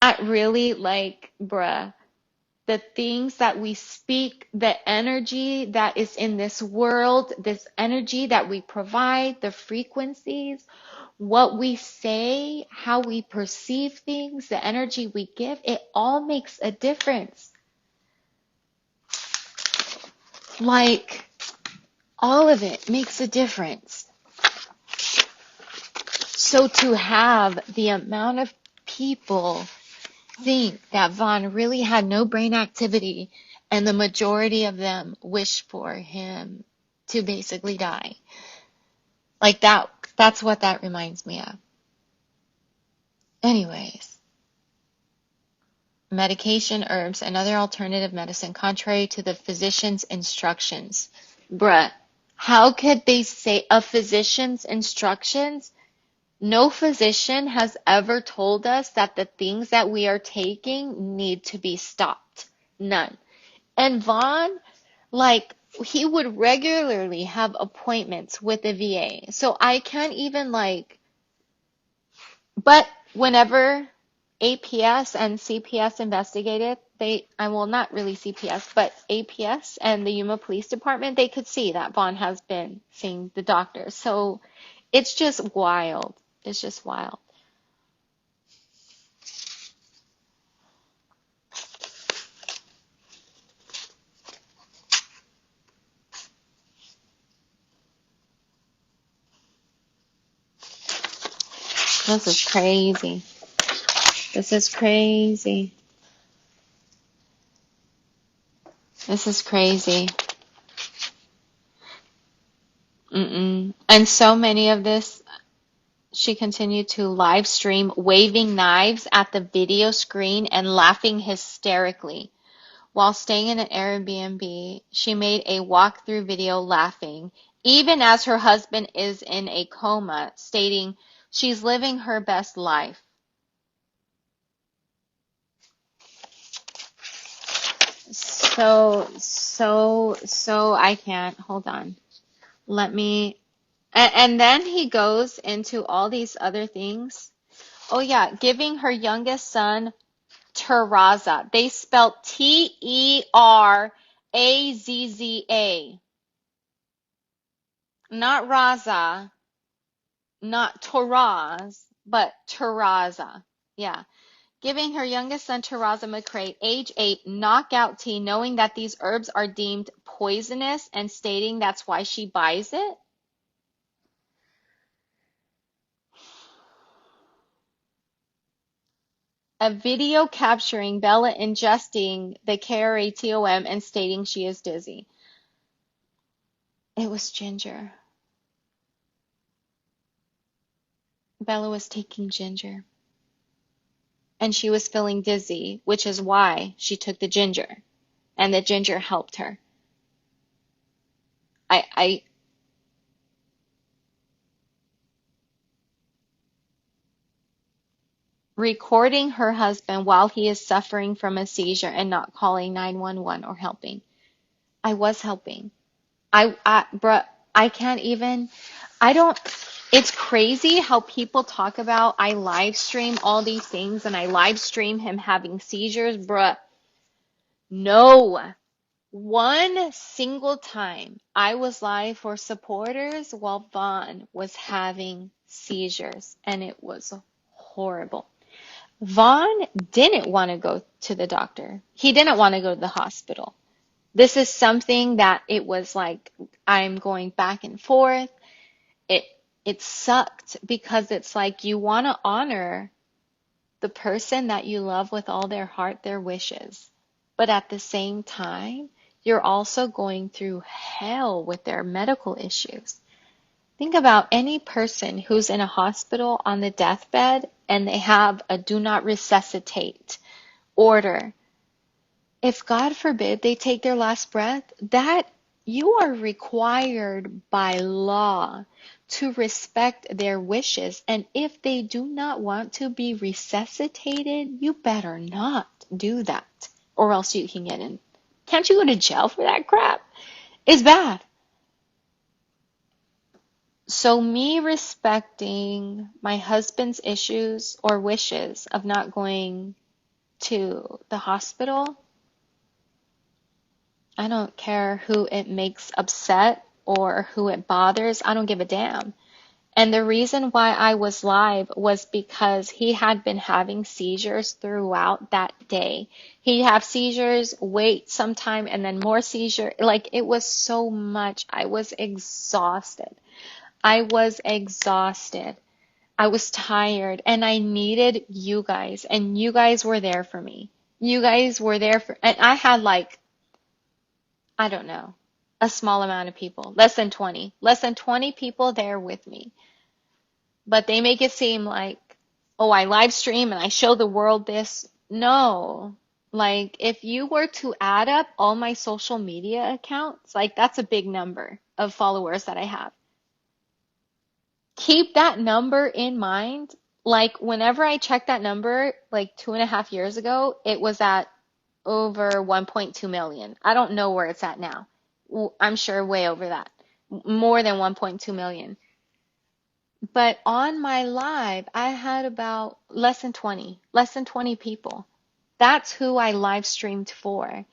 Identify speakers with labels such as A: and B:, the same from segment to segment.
A: I really like, bruh, the things that we speak, the energy that is in this world, this energy that we provide, the frequencies, what we say, how we perceive things, the energy we give, it all makes a difference. Like, all of it makes a difference. So to have the amount of people think that Vaughn really had no brain activity, and the majority of them wish for him to basically die. Like that's what that reminds me of. Anyways, medication, herbs, and other alternative medicine contrary to the physician's instructions. Bruh, how could they say a physician's instructions? No physician has ever told us that the things that we are taking need to be stopped. None. And Vaughn, like, he would regularly have appointments with the VA. So I can't even, like, but whenever APS and CPS investigated, well, not really CPS, but APS and the Yuma Police Department, they could see that Vaughn has been seeing the doctor. So it's just wild. It's just wild. This is crazy. This is crazy. This is crazy. And so many of this, she continued to live stream waving knives at the video screen and laughing hysterically. While staying in an Airbnb, she made a walkthrough video laughing, even as her husband is in a coma, stating she's living her best life. So I can't. Hold on. Let me. And then he goes into all these other things. Oh, yeah, giving her youngest son Terrazza. They spelled Terazza. Not Raza, not Taraz, but Terrazza. Yeah. Giving her youngest son Terrazza McCray, age 8, knockout tea, knowing that these herbs are deemed poisonous and stating that's why she buys it. A video capturing Bella ingesting the KRATOM and stating she is dizzy. It was ginger. Bella was taking ginger. And she was feeling dizzy, which is why she took the ginger. And the ginger helped her. I recording her husband while he is suffering from a seizure and not calling 911 or helping. I was helping. Bruh, I can't even, I don't, it's crazy how people talk about I live stream all these things and I live stream him having seizures. Bruh, no. One single time I was live for supporters while Vaughn was having seizures, and it was horrible. Vaughn didn't want to go to the doctor. He didn't want to go to the hospital. This is something that it was like I'm going back and forth. It it sucked because it's like you want to honor the person that you love with all their heart, their wishes. But at the same time, you're also going through hell with their medical issues. Think about any person who's in a hospital on the deathbed and they have a do not resuscitate order. If God forbid they take their last breath, that you are required by law to respect their wishes. And if they do not want to be resuscitated, you better not do that, or else you can get in. Can't you go to jail for that crap? It's bad. So me respecting my husband's issues or wishes of not going to the hospital. I don't care who it makes upset or who it bothers. I don't give a damn. And the reason why I was live was because he had been having seizures throughout that day. He'd have seizures, wait some time, and then more seizure. Like it was so much. I was exhausted. I was exhausted. I was tired and I needed you guys, and you guys were there for me. You guys were there for, and I had like, I don't know, a small amount of people, less than 20 people there with me. But they make it seem like, oh, I live stream and I show the world this. No. Like, if you were to add up all my social media accounts, like, that's a big number of followers that I have. Keep that number in mind. Like, whenever I checked that number, like 2.5 years ago, it was at over 1.2 million. I don't know where it's at now. I'm sure way over that. More than 1.2 million. But on my live, I had about less than 20 people. That's who I live streamed for.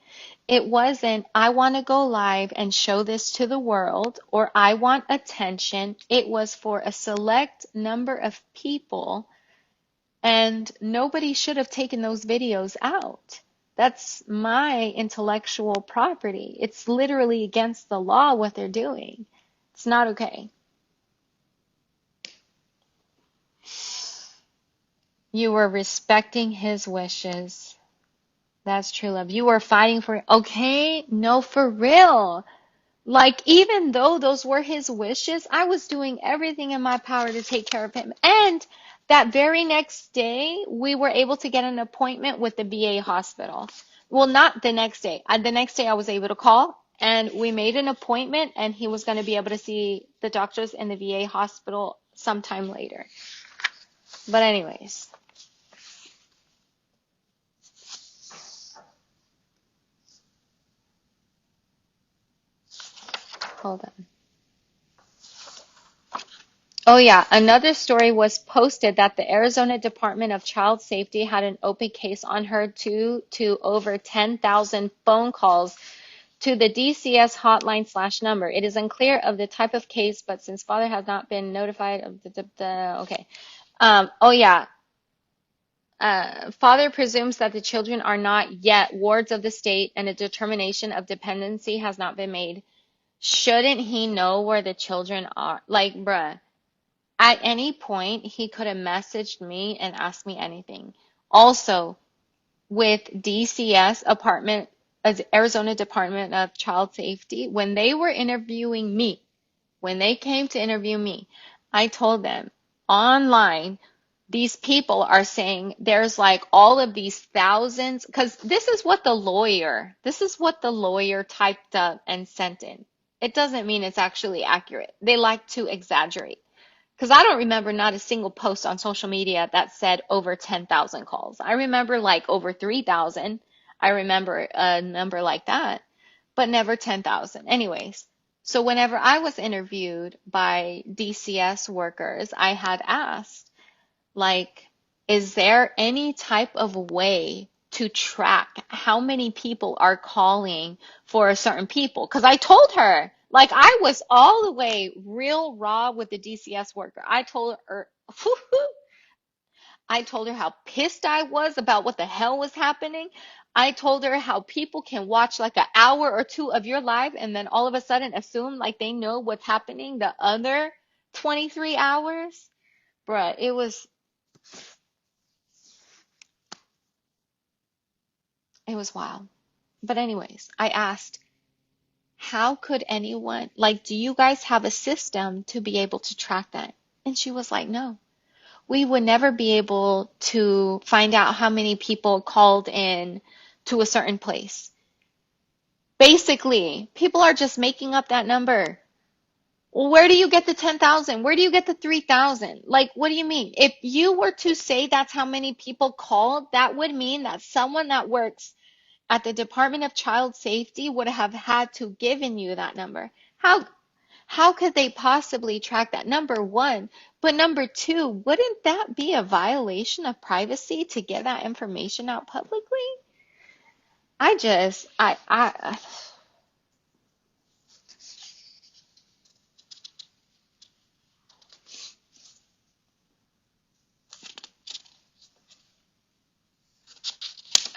A: It wasn't, I want to go live and show this to the world, or I want attention. It was for a select number of people, and nobody should have taken those videos out. That's my intellectual property. It's literally against the law what they're doing. It's not okay. You were respecting his wishes. That's true love. You were fighting for it. Okay, no, for real. Like, even though those were his wishes, I was doing everything in my power to take care of him. And that very next day, we were able to get an appointment with the VA hospital. Well, not the next day. The next day, I was able to call and we made an appointment, and he was going to be able to see the doctors in the VA hospital sometime later. But, anyways. Hold on. Oh yeah, another story was posted that the Arizona Department of Child Safety had an open case on her due to over 10,000 phone calls to the DCS hotline slash number. It is unclear of the type of case, but since father has not been notified of okay. Oh yeah. Father presumes that the children are not yet wards of the state and a determination of dependency has not been made. Shouldn't he know where the children are? Like, bruh. At any point, he could have messaged me and asked me anything. Also, with DCS Apartment, Arizona Department of Child Safety, when they were interviewing me, when they came to interview me, I told them online, these people are saying there's like all of these thousands, because this is what the lawyer typed up and sent in. It doesn't mean it's actually accurate. They like to exaggerate. Because I don't remember not a single post on social media that said over 10,000 calls. I remember like over 3,000. I remember a number like that, but never 10,000. Anyways, so whenever I was interviewed by DCS workers, I had asked, like, is there any type of way to track how many people are calling for a certain people? Because I told her, like, I was all the way real raw with the DCS worker. I told her how pissed I was about what the hell was happening. I told her how people can watch like an hour or two of your live and then all of a sudden assume like they know what's happening the other 23 hours. Bruh, it was wild. But anyways, I asked, how could anyone, like, do you guys have a system to be able to track that? And she was like, no, we would never be able to find out how many people called in to a certain place. Basically, people are just making up that number. Where do you get the 10,000? Where do you get the 3,000? Like, what do you mean? If you were to say that's how many people called, that would mean that someone that works at the Department of Child Safety would have had to given you that number. How How could they possibly track that? Number one. But number two, wouldn't that be a violation of privacy to get that information out publicly? I just, I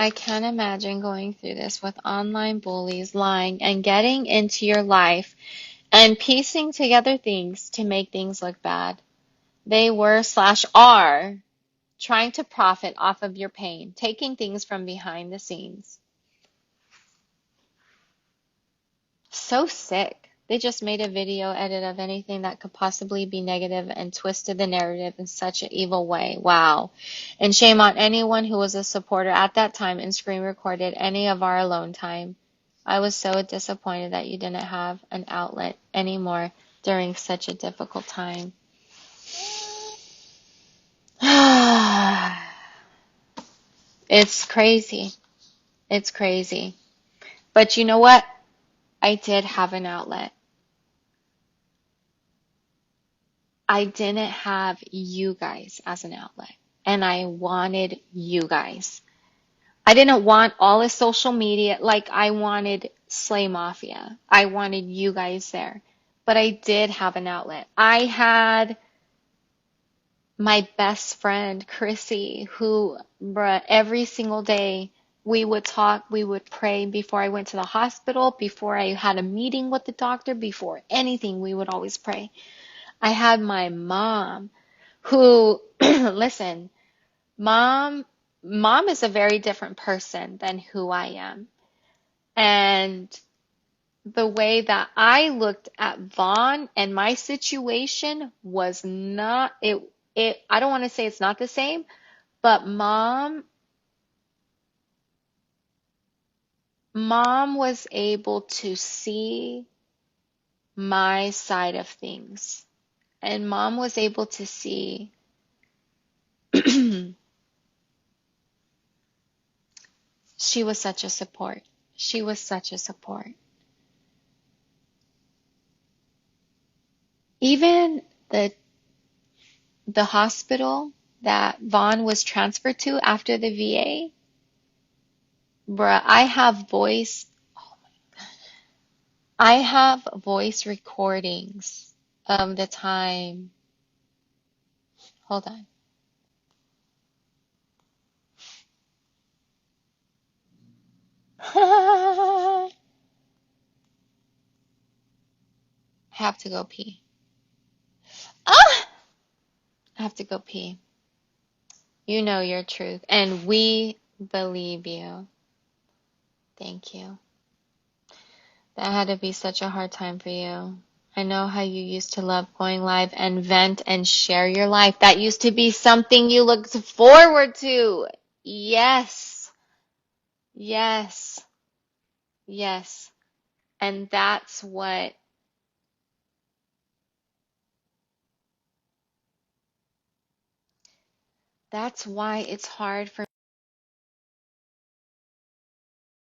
A: can't imagine going through this with online bullies lying and getting into your life and piecing together things to make things look bad. They were slash are trying to profit off of your pain, taking things from behind the scenes. So sick. They just made a video edit of anything that could possibly be negative and twisted the narrative in such an evil way. Wow. And shame on anyone who was a supporter at that time and screen recorded any of our alone time. I was so disappointed that you didn't have an outlet anymore during such a difficult time. It's crazy. It's crazy. But you know what? I did have an outlet. I didn't have you guys as an outlet, and I wanted you guys. I didn't want all of social media like I wanted Slay Mafia. I wanted you guys there, but I did have an outlet. I had my best friend, Chrissy, who, bruh, every single day we would talk, we would pray before I went to the hospital, before I had a meeting with the doctor, before anything, we would always pray. I had my mom who, listen, mom is a very different person than who I am. And the way that I looked at Vaughn and my situation was not it I don't want to say it's not the same, but mom was able to see my side of things. And mom was able to see she was such a support. She was such a support. Even the hospital that Vaughn was transferred to after the VA, bruh, I have voice recordings of the time. Hold on. I have to go pee. Ah! I have to go pee. You know your truth, and we believe you. Thank you. That had to be such a hard time for you. I know how you used to love going live and vent and share your life. That used to be something you looked forward to. Yes. Yes. Yes. And that's why it's hard for